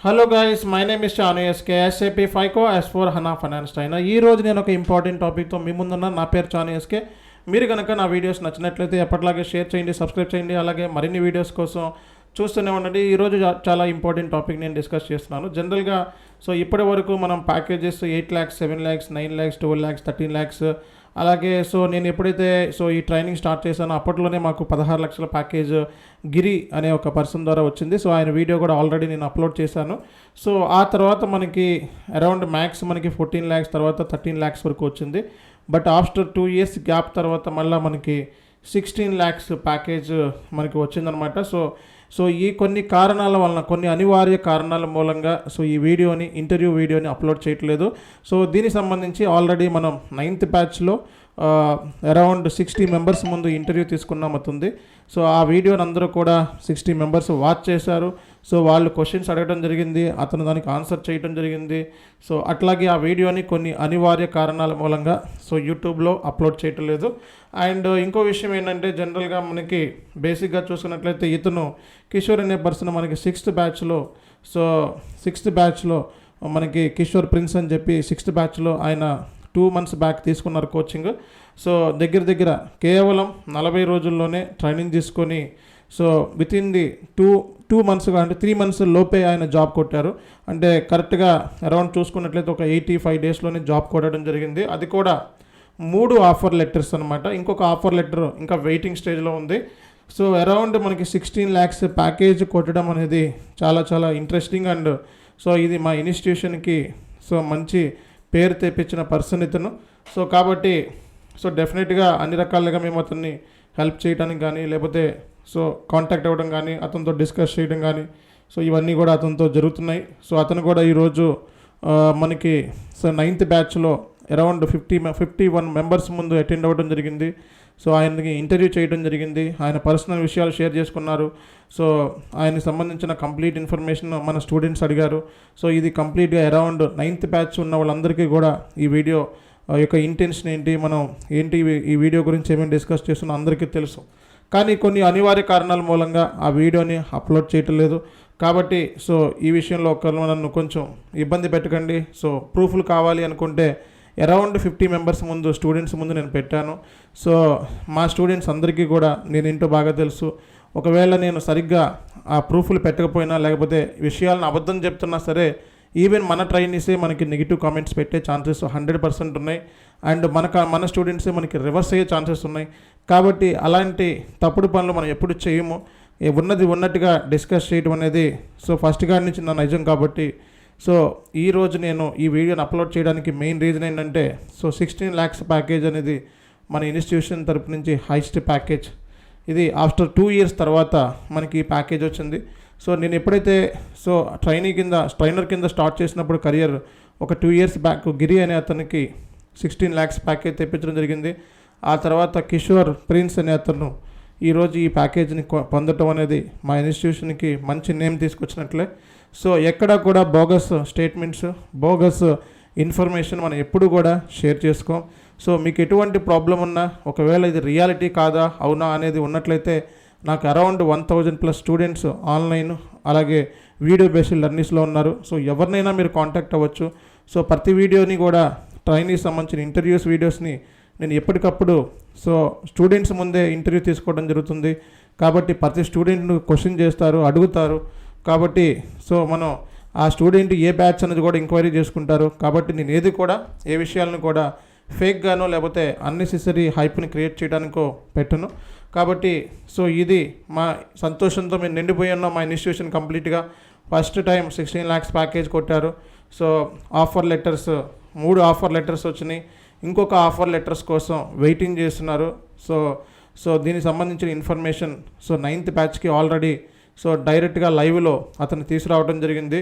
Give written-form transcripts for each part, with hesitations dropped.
Hello guys, my name is Chanu SK SAP FICO S4 HANA Finance Training. ఈ రోజు నేను ఒక ఇంపార్టెంట్ టాపిక్తో మీ ముందున్న. నా పేరు చాను ఎస్కే. మీరు కనుక నా వీడియోస్ నచ్చినట్లయితే ఎప్పటిలాగే షేర్ చేయండి, సబ్స్క్రైబ్ చేయండి, అలాగే మరిన్ని వీడియోస్ కోసం చూస్తూనే ఉండండి. ఈరోజు చాలా ఇంపార్టెంట్ టాపిక్ నేను డిస్కస్ చేస్తున్నాను. జనరల్గా ఇప్పటి వరకు మనం packages 8 lakhs, 7 lakhs, 9 lakhs, 12 lakhs, 13 lakhs, అలాగే నేను ఎప్పుడైతే ఈ ట్రైనింగ్ స్టార్ట్ చేశానో అప్పట్లోనే మాకు 16 లక్షల ప్యాకేజ్ గిరి అనే ఒక పర్సన్ ద్వారా వచ్చింది. ఆయన వీడియో కూడా ఆల్రెడీ నేను అప్లోడ్ చేశాను. ఆ తర్వాత మనకి అరౌండ్ మ్యాక్స్ మనకి 14 lakhs, తర్వాత 13 lakhs వరకు వచ్చింది. బట్ ఆఫ్టర్ 2 years గ్యాప్ తర్వాత మళ్ళీ మనకి 16 lakhs ప్యాకేజ్ మనకి వచ్చిందనమాట. ఈ కొన్ని కారణాల వలన, కొన్ని అనివార్య కారణాల మూలంగా ఈ ఇంటర్వ్యూ వీడియోని అప్లోడ్ చేయట్లేదు. దీనికి సంబంధించి ఆల్రెడీ మనం 9th బ్యాచ్లో అరౌండ్ 60 మెంబర్స్ ముందు ఇంటర్వ్యూ తీసుకున్నామవుతుంది. ఆ వీడియోని అందరూ కూడా 60 మెంబర్స్ వాచ్ చేశారు. వాళ్ళు క్వశ్చన్స్ అడగడం జరిగింది, అతను దానికి ఆన్సర్ చేయడం జరిగింది. అట్లాగే ఆ వీడియోని కొన్ని అనివార్య కారణాల మూలంగా యూట్యూబ్లో అప్లోడ్ చేయటం లేదు. అండ్ ఇంకో విషయం ఏంటంటే, జనరల్గా మనకి బేసిక్గా చూసుకున్నట్లయితే ఇతను కిషోర్ అనే పర్సన్ మనకి 6th బ్యాచ్లో మనకి కిషోర్ ప్రిన్స్ అని చెప్పి 6th బ్యాచ్లో ఆయన 2 months బ్యాక్ తీసుకున్నారు కోచింగ్. దగ్గర కేవలం 40 రోజుల్లోనే ట్రైనింగ్ తీసుకొని విత్ ఇన్ ది 2 months అంటే 3 months లోపే ఆయన జాబ్ కొట్టారు. అంటే కరెక్ట్గా అరౌండ్ చూసుకున్నట్లయితే ఒక 85 daysలోనే జాబ్ కొట్టడం జరిగింది. అది కూడా 3 ఆఫర్ లెటర్స్ అనమాట. ఇంకొక ఆఫర్ లెటర్ ఇంకా వెయిటింగ్ స్టేజ్లో ఉంది. అరౌండ్ మనకి 16 lakhs ప్యాకేజ్ కొట్టడం అనేది చాలా ఇంట్రెస్టింగ్. అండ్ ఇది మా ఇన్స్టిట్యూషన్కి మంచి పేరు తెప్పించిన పర్సన్ ఇతను. కాబట్టి డెఫినెట్గా అన్ని రకాలుగా మేము అతన్ని హెల్ప్ చేయడానికి కానీ, లేకపోతే కాంటాక్ట్ అవ్వడం కానీ, అతనితో డిస్కస్ చేయడం కానీ ఇవన్నీ కూడా అతనితో జరుగుతున్నాయి. అతను కూడా ఈరోజు మనకి 9th బ్యాచ్లో అరౌండ్ 51 మెంబర్స్ ముందు అటెండ్ అవ్వడం జరిగింది. ఆయనకి ఇంటర్వ్యూ చేయడం జరిగింది. ఆయన పర్సనల్ విషయాలు షేర్ చేసుకున్నారు. ఆయనకి సంబంధించిన కంప్లీట్ ఇన్ఫర్మేషన్ మన స్టూడెంట్స్ అడిగారు. ఇది కంప్లీట్గా అరౌండ్ 9th బ్యాచ్ ఉన్న వాళ్ళందరికీ కూడా ఈ వీడియో యొక్క ఇంటెన్షన్ ఏంటి, మనం ఏంటి ఈ వీడియో గురించి ఏమేమి డిస్కస్ చేస్తున్నా అందరికీ తెలుసు. కానీ కొన్ని అనివార్య కారణాల మూలంగా ఆ వీడియోని అప్లోడ్ చేయటం లేదు. కాబట్టి ఈ విషయంలో ఒకరు నన్ను కొంచెం ఇబ్బంది పెట్టకండి. ప్రూఫ్లు కావాలి అనుకుంటే అరౌండ్ 50 మెంబర్స్ ముందు, స్టూడెంట్స్ ముందు నేను పెట్టాను. మా స్టూడెంట్స్ అందరికీ కూడా నేనేంటో బాగా తెలుసు. ఒకవేళ నేను సరిగ్గా ఆ ప్రూఫ్లు పెట్టకపోయినా, లేకపోతే విషయాలను అబద్ధం చెప్తున్నా సరే, ఈవెన్ మన ట్రైనీసే మనకి నెగిటివ్ కామెంట్స్ పెట్టే ఛాన్సెస్ 100% ఉన్నాయి. అండ్ మన స్టూడెంట్సే మనకి రివర్స్ అయ్యే ఛాన్సెస్ ఉన్నాయి. కాబట్టి అలాంటి తప్పుడు పనులు మనం ఎప్పుడు చేయము. ఉన్నది ఉన్నట్టుగా డిస్కస్ చేయడం అనేది ఫస్ట్ కాడి నుంచి నా నిజం. కాబట్టి ఈరోజు నేను ఈ వీడియోని అప్లోడ్ చేయడానికి మెయిన్ రీజన్ ఏంటంటే 16 lakhs ప్యాకేజ్ అనేది మన ఇన్స్టిట్యూషన్ తరపు నుంచి హైయెస్ట్ ప్యాకేజ్. ఇది ఆఫ్టర్ 2 years తర్వాత మనకి ఈ ప్యాకేజ్ వచ్చింది. నేను ఎప్పుడైతే ట్రైనర్ కింద స్టార్ట్ చేసినప్పుడు కెరియర్ ఒక 2 years బ్యాక్ గిరి అనే అతనికి 16 lakhs ప్యాకేజ్ తెప్పించడం జరిగింది. ఆ తర్వాత కిషోర్ ప్రిన్స్ అనే అతను ఈరోజు ఈ ప్యాకేజ్ని పొందటం అనేది మా ఇన్స్టిట్యూషన్కి మంచి నేమ్ తీసుకొచ్చినట్లే. ఎక్కడ కూడా బోగస్ స్టేట్మెంట్స్, బోగస్ ఇన్ఫర్మేషన్ మనం ఎప్పుడు కూడా షేర్ చేసుకోం. మీకు ఎటువంటి ప్రాబ్లం ఉన్నా, ఒకవేళ ఇది రియాలిటీ కాదా అవునా అనేది ఉన్నట్లయితే నాకు అరౌండ్ 1000+ స్టూడెంట్స్ ఆన్లైన్, అలాగే వీడియో బేస్డ్ లెర్నింగ్స్లో ఉన్నారు. ఎవరినైనా మీరు కాంటాక్ట్ అవ్వచ్చు. ప్రతి వీడియోని కూడా ట్రైనీస్ సంబంధించిన ఇంటర్వ్యూస్ వీడియోస్ని నేను ఎప్పటికప్పుడు స్టూడెంట్స్ ముందే ఇంటర్వ్యూ తీసుకోవడం జరుగుతుంది. కాబట్టి ప్రతి స్టూడెంట్ను క్వశ్చన్ చేస్తారు, అడుగుతారు. కాబట్టి మనం ఆ స్టూడెంట్ ఏ బ్యాచ్ అనేది కూడా ఎంక్వైరీ చేసుకుంటారు. కాబట్టి నేను ఏ విషయాలను కూడా ఫేక్గానో, లేకపోతే అన్నెసెసరీ హైప్ని క్రియేట్ చేయడానికో పెట్టను. కాబట్టి ఇది మా సంతోషంతో మేము నిండిపోయి ఉన్నాం. మా ఇన్స్టిట్యూషన్ కంప్లీట్గా ఫస్ట్ టైం 16 lakhs ప్యాకేజ్ కొట్టారు. ఆఫర్ లెటర్స్ 3 ఆఫర్ లెటర్స్ వచ్చినాయి. ఇంకొక ఆఫర్ లెటర్స్ కోసం వెయిటింగ్ చేస్తున్నారు. దీనికి సంబంధించిన ఇన్ఫర్మేషన్ 9th బ్యాచ్కి ఆల్రెడీ డైరెక్ట్గా లైవ్లో అతను తీసుకురావడం జరిగింది.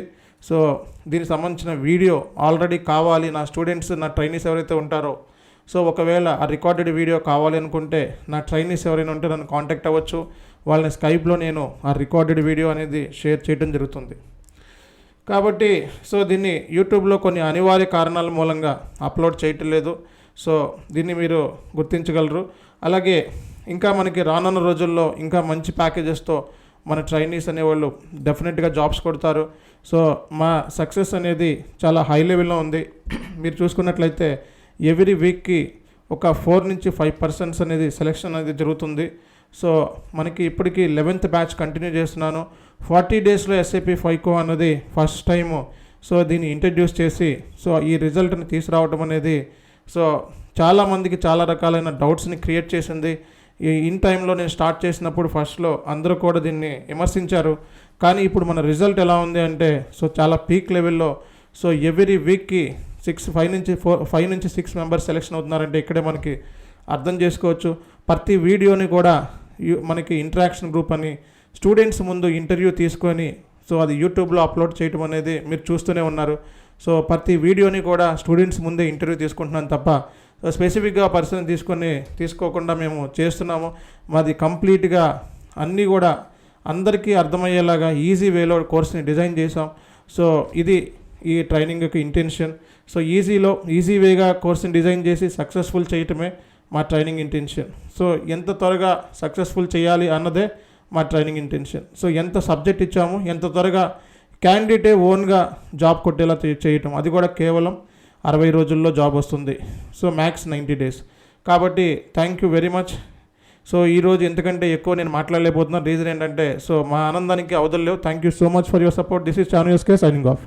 దీనికి సంబంధించిన వీడియో ఆల్రెడీ కావాలి, నా స్టూడెంట్స్, నా ట్రైనీస్ ఎవరైతే ఉంటారో, ఒకవేళ ఆ రికార్డెడ్ వీడియో కావాలి అనుకుంటే నా ట్రైనీస్ ఎవరైనా ఉంటే నన్ను కాంటాక్ట్ అవ్వచ్చు. వాళ్ళని స్కైప్లో నేను ఆ రికార్డెడ్ వీడియో అనేది షేర్ చేయడం జరుగుతుంది. కాబట్టి దీన్ని యూట్యూబ్లో కొన్ని అనివార్య కారణాల మూలంగా అప్లోడ్ చేయటం లేదు. దీన్ని మీరు గుర్తించగలరు. అలాగే ఇంకా మనకి రానున్న రోజుల్లో ఇంకా మంచి ప్యాకేజెస్తో మన ట్రైనీస్ అనేవాళ్ళు డెఫినెట్గా జాబ్స్ కొడతారు. సో మా సక్సెస్ అనేది చాలా హై లెవెల్లో ఉంది. మీరు చూసుకున్నట్లయితే ఎవ్రీ వీక్కి ఒక 4 నుంచి 5% అనేది సెలెక్షన్ అనేది జరుగుతుంది. సో మనకి ఇప్పటికీ 11th బ్యాచ్ కంటిన్యూ చేస్తున్నాను. 40 డేస్లో SAP FICO అన్నది ఫస్ట్ టైము సో దీన్ని ఇంట్రడ్యూస్ చేసి సో ఈ రిజల్ట్ని తీసుకురావడం అనేది సో చాలామందికి చాలా రకాలైన డౌట్స్ని క్రియేట్ చేసింది. ఇన్ టైంలో నేను స్టార్ట్ చేసినప్పుడు ఫస్ట్లో అందరూ కూడా దీన్ని విమర్శించారు. కానీ ఇప్పుడు మన రిజల్ట్ ఎలా ఉంది అంటే సో చాలా పీక్ లెవెల్లో సో ఎవ్రీ వీక్కి 5 నుంచి 6 మెంబర్స్ సెలెక్షన్ అవుతున్నారంటే ఇక్కడే మనకి అర్థం చేసుకోవచ్చు. ప్రతి వీడియోని కూడా మనకి ఇంటరాక్షన్ గ్రూప్ అని స్టూడెంట్స్ ముందు ఇంటర్వ్యూ తీసుకొని సో అది యూట్యూబ్లో అప్లోడ్ చేయడం అనేది మీరు చూస్తూనే ఉన్నారు. సో ప్రతి వీడియోని కూడా స్టూడెంట్స్ ముందే ఇంటర్వ్యూ తీసుకుంటున్నాను తప్ప స్పెసిఫిక్గా పర్సన్ తీసుకోకుండా మేము చేస్తున్నాము. మాది కంప్లీట్గా అన్నీ కూడా అందరికీ అర్థమయ్యేలాగా ఈజీ వేలో కోర్స్ని డిజైన్ చేసాం. సో ఇది ఈ ట్రైనింగ్కి ఇంటెన్షన్. సో ఈజీ వేగా కోర్స్ని డిజైన్ చేసి సక్సెస్ఫుల్ చేయటమే మా ట్రైనింగ్ ఇంటెన్షన్. సో ఎంత త్వరగా సక్సెస్ఫుల్ చేయాలి అన్నదే మా ట్రైనింగ్ ఇంటెన్షన్. సో ఎంత సబ్జెక్ట్ ఇచ్చాము, ఎంత త్వరగా క్యాండిడేటే ఓన్గా జాబ్ కొట్టేలా చేయటం, అది కూడా కేవలం 60 రోజుల్లో జాబ్ వస్తుంది. So max 90 days. కాబట్టి thank you very much. So ఈరోజు ఎందుకంటే ఎక్కువ నేను మాట్లాడలేకపోతున్నాను. రీజన్ ఏంటంటే సో మా ఆనందానికి అవధులు లేవు. Thank you so much for your support. This is Chanu signing of.